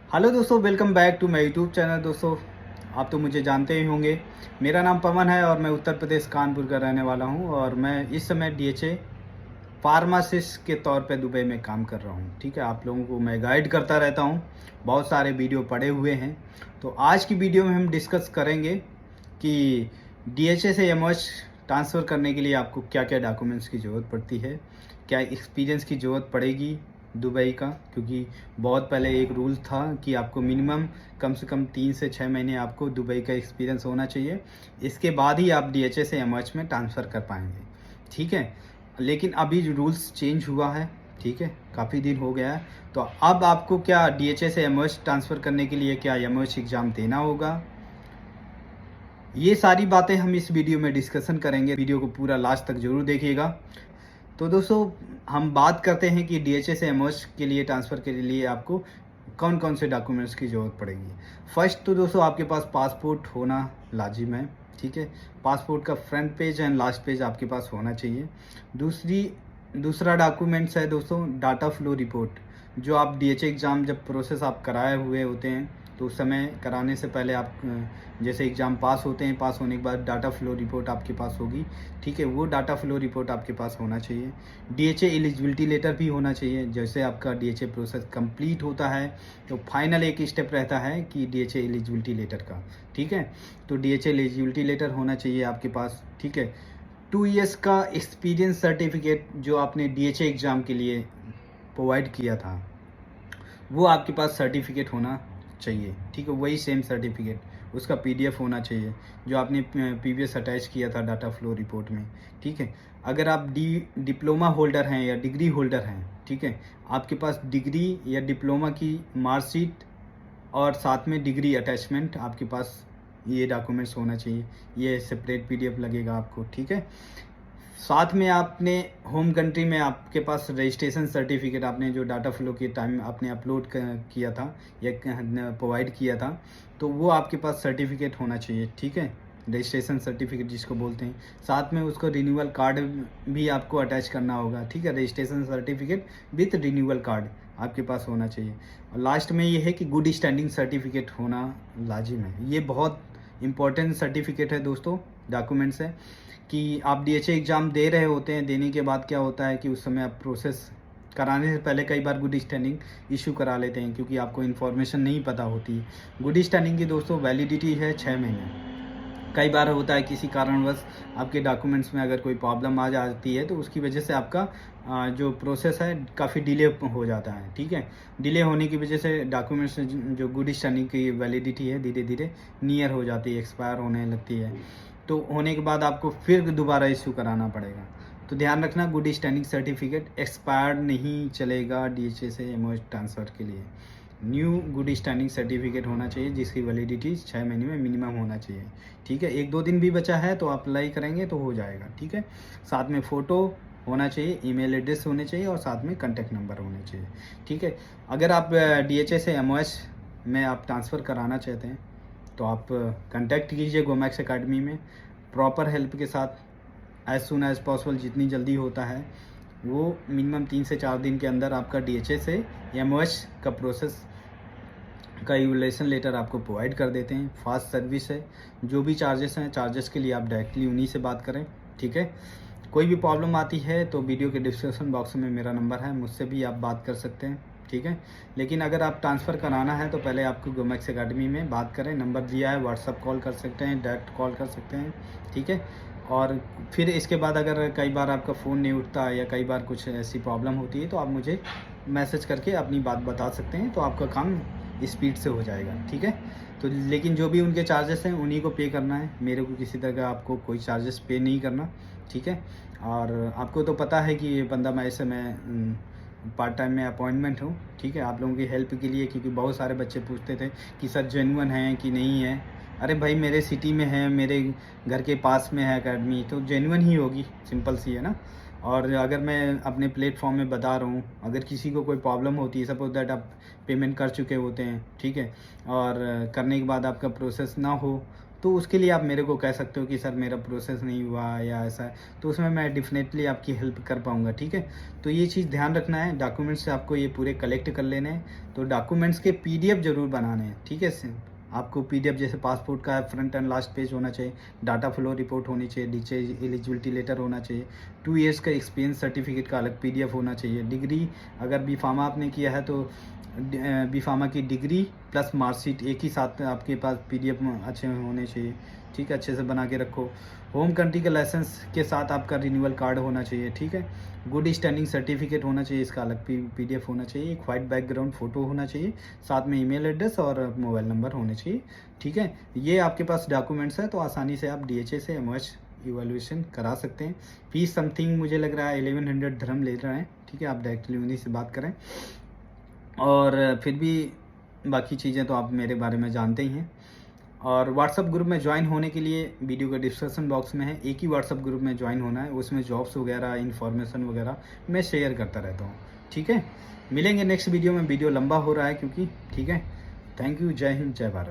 Hello दोस्तों, welcome back to my YouTube channel. दोस्तों, आप तो मुझे जानते ही होंगे। मेरा नाम पवन है और मैं उत्तर प्रदेश कानपुर का रहने वाला हूं और मैं इस समय डीएचए फार्मासिस्ट के तौर पे दुबई में काम कर रहा हूं। ठीक है, आप लोगों को मैं गाइड करता रहता हूं, बहुत सारे वीडियो पड़े हुए हैं। तो आज की वीडियो में हम डिस्कस करेंगे कि डीएचए से एमओएच ट्रांसफ़र करने के लिए आपको क्या क्या डॉक्यूमेंट्स की ज़रूरत पड़ती है, क्या एक्सपीरियंस की ज़रूरत पड़ेगी दुबई का, क्योंकि बहुत पहले एक रूल था कि आपको मिनिमम कम से कम 3 से 6 महीने आपको दुबई का एक्सपीरियंस होना चाहिए। इसके बाद ही आप डीएचए से एमओएच में ट्रांसफ़र कर पाएंगे। ठीक है, लेकिन अभी जो रूल्स चेंज हुआ है, ठीक है, काफ़ी दिन हो गया है। तो अब आपको क्या डीएचए से एमओएच ट्रांसफ़र करने के लिए क्या एमओएच एग्ज़ाम देना होगा, ये सारी बातें हम इस वीडियो में डिस्कशन करेंगे। वीडियो को पूरा लास्ट तक ज़रूर देखिएगा। तो दोस्तों, हम बात करते हैं कि डीएचए से एमओएच के लिए ट्रांसफ़र के लिए आपको कौन कौन से डॉक्यूमेंट्स की ज़रूरत पड़ेगी। फर्स्ट तो दोस्तों आपके पास पासपोर्ट होना लाजिम है। ठीक है, पासपोर्ट का front page and last page आपके पास होना चाहिए। दूसरा डॉक्यूमेंट्स है दोस्तों डाटा फ्लो रिपोर्ट। जो आप डीएचए एग्ज़ाम जब प्रोसेस आप कराए हुए होते हैं तो उस समय कराने से पहले आप जैसे एग्ज़ाम पास होते हैं, पास होने के बाद डाटा फ्लो रिपोर्ट आपके पास होगी। ठीक है, वो डाटा फ्लो रिपोर्ट आपके पास होना चाहिए। डीएचए एलिजिबिलिटी लेटर भी होना चाहिए। जैसे आपका डीएचए प्रोसेस कंप्लीट होता है तो फाइनल एक स्टेप रहता है कि डीएचए एलिजिबिलिटी लेटर का। ठीक है, तो डीएचए एलिजिबिलिटी लेटर होना चाहिए आपके पास। ठीक है, 2 ईयर्स का एक्सपीरियंस सर्टिफिकेट जो आपने डीएचए एग्ज़ाम के लिए प्रोवाइड किया था, वो आपके पास सर्टिफिकेट होना चाहिए। ठीक है, वही सेम सर्टिफिकेट, उसका पीडीएफ होना चाहिए जो आपने प्रीवियस अटैच किया था डाटा फ्लो रिपोर्ट में। ठीक है, अगर आप डिप्लोमा होल्डर हैं या डिग्री होल्डर हैं, ठीक है, आपके पास डिग्री या डिप्लोमा की मार्कशीट और साथ में डिग्री अटैचमेंट आपके पास ये डॉक्यूमेंट्स होना चाहिए। ये सेपरेट पीडीएफ लगेगा आपको। ठीक है, साथ में आपने होम कंट्री में आपके पास रजिस्ट्रेशन सर्टिफिकेट, आपने जो डाटा फ्लो के टाइम आपने अपलोड किया था या प्रोवाइड किया था, तो वो आपके पास सर्टिफिकेट होना चाहिए। ठीक है, रजिस्ट्रेशन सर्टिफिकेट जिसको बोलते हैं। साथ में उसको रिन्यूअल कार्ड भी आपको अटैच करना होगा। ठीक है, registration certificate with renewal card आपके पास होना चाहिए। और लास्ट में ये है कि गुड स्टैंडिंग सर्टिफिकेट होना लाजिम है। ये बहुत इंपॉर्टेंट सर्टिफिकेट है दोस्तों, डॉक्यूमेंट्स है कि आप डीएचए एग्ज़ाम दे रहे होते हैं। देने के बाद क्या होता है कि उस समय आप प्रोसेस कराने से पहले कई बार गुड स्टैंडिंग इशू करा लेते हैं, क्योंकि आपको इन्फॉर्मेशन नहीं पता होती है। गुड स्टैंडिंग की दोस्तों वैलिडिटी है 6 महीने। कई बार होता है किसी कारणवश आपके डॉक्यूमेंट्स में अगर कोई प्रॉब्लम आ जाती है तो उसकी वजह से आपका जो प्रोसेस है काफ़ी डिले हो जाता है। ठीक है, डिले होने की वजह से डॉक्यूमेंट्स जो गुड स्टैंडिंग की वैलिडिटी है धीरे धीरे नियर हो जाती है, एक्सपायर होने लगती है। तो होने के बाद आपको फिर दोबारा इशू कराना पड़ेगा। तो ध्यान रखना, गुड स्टैंडिंग सर्टिफिकेट एक्सपायर्ड नहीं चलेगा डीएचए से एमओएच ट्रांसफ़र के लिए। न्यू गुड स्टैंडिंग सर्टिफिकेट होना चाहिए जिसकी वैलिडिटी 6 महीने में मिनिमम होना चाहिए। ठीक है, 1-2 दिन भी बचा है तो आप अप्लाई करेंगे तो हो जाएगा। ठीक है, साथ में फ़ोटो होना चाहिए, ईमेल एड्रेस होने चाहिए और साथ में कॉन्टैक्ट नंबर होने चाहिए। ठीक है, अगर आप डीएचए से एमओएच में आप ट्रांसफ़र कराना चाहते हैं तो आप कॉन्टैक्ट कीजिए गोमैक्स अकेडमी में। प्रॉपर हेल्प के साथ एज़ सून एज़ पॉसिबल, जितनी जल्दी होता है वो मिनिमम 3 से 4 दिन के अंदर आपका डीएचए से एमओएच का प्रोसेस का इवैल्यूएशन लेटर आपको प्रोवाइड कर देते हैं। फास्ट सर्विस है। जो भी चार्जेस हैं, चार्जेस के लिए आप डायरेक्टली उन्हीं से बात करें। ठीक है, कोई भी प्रॉब्लम आती है तो वीडियो के डिस्क्रिप्शन बॉक्स में मेरा नंबर है, मुझसे भी आप बात कर सकते हैं। ठीक है, लेकिन अगर आप ट्रांसफ़र कराना है तो पहले आपको गोमैक्स अकेडमी में बात करें। नंबर दिया है, व्हाट्सअप कॉल कर सकते हैं, डायरेक्ट कॉल कर सकते हैं। ठीक है, और फिर इसके बाद अगर कई बार आपका फ़ोन नहीं उठता या कई बार कुछ ऐसी प्रॉब्लम होती है तो आप मुझे मैसेज करके अपनी बात बता सकते हैं, तो आपका काम स्पीड से हो जाएगा। ठीक है, तो लेकिन जो भी उनके चार्जेस हैं उन्हीं को पे करना है, मेरे को किसी तरह का आपको कोई चार्जेस पे नहीं करना। ठीक है, और आपको तो पता है कि ये बंदा मैं इस समय पार्ट टाइम में अपॉइंटमेंट हूँ। ठीक है, आप लोगों की हेल्प के लिए, क्योंकि बहुत सारे बच्चे पूछते थे कि सर जेन्युइन है कि नहीं है। अरे भाई, मेरे सिटी में है, मेरे घर के पास में है अकेडमी, तो जेन्युइन ही होगी, सिंपल सी है ना। और अगर मैं अपने प्लेटफॉर्म में बता रहा हूँ, अगर किसी को कोई प्रॉब्लम होती है, सपोज दैट आप पेमेंट कर चुके होते हैं, ठीक है, और करने के बाद आपका प्रोसेस ना हो तो उसके लिए आप मेरे को कह सकते हो कि सर मेरा प्रोसेस नहीं हुआ या ऐसा है, तो उसमें मैं डेफिनेटली आपकी हेल्प कर पाऊँगा, ठीक है। तो ये चीज़ ध्यान रखना है, डॉक्यूमेंट्स आपको ये पूरे कलेक्ट कर लेने हैं। तो डॉक्यूमेंट्स के पीडीएफ ज़रूर बनाने हैं, ठीक है। आपको पीडीएफ जैसे पासपोर्ट का फ्रंट एंड लास्ट पेज होना चाहिए, डाटा फ्लो रिपोर्ट होनी चाहिए, नीचे एलिजिबिलिटी लेटर होना चाहिए, 2 ईयर्स का एक्सपीरियंस सर्टिफिकेट का अलग पीडीएफ होना चाहिए, डिग्री अगर बी फार्मा आपने किया है तो बी फार्मा की डिग्री प्लस मार्कशीट एक ही साथ आपके पास पीडीएफ में अच्छे होने चाहिए, ठीक है, अच्छे से बना के रखो। होम कंट्री का लाइसेंस के साथ आपका रिन्यूअल कार्ड होना चाहिए, ठीक है। गुड स्टैंडिंग सर्टिफिकेट होना चाहिए, इसका अलग पीडीएफ होना चाहिए, एक वाइट बैकग्राउंड फ़ोटो होना चाहिए, साथ में ईमेल एड्रेस और मोबाइल नंबर होने चाहिए, ठीक है। ये आपके पास डॉक्यूमेंट्स है तो आसानी से आप डीएचए से एमओएच इवैल्यूएशन करा सकते हैं। फीस समथिंग मुझे लग रहा है 1100 धर्म ले रहे हैं, ठीक है। आप डायरेक्टली उन्हीं से बात करें, और फिर भी बाकी चीज़ें तो आप मेरे बारे में जानते ही हैं। और व्हाट्सअप ग्रुप में ज्वाइन होने के लिए वीडियो का डिस्क्रिप्शन बॉक्स में है, एक ही व्हाट्सअप ग्रुप में ज्वाइन होना है, उसमें जॉब्स वगैरह इन्फॉर्मेशन वगैरह मैं शेयर करता रहता हूँ, ठीक है। मिलेंगे नेक्स्ट वीडियो में, वीडियो लंबा हो रहा है क्योंकि, ठीक है। थैंक यू, जय हिंद, जय भारत।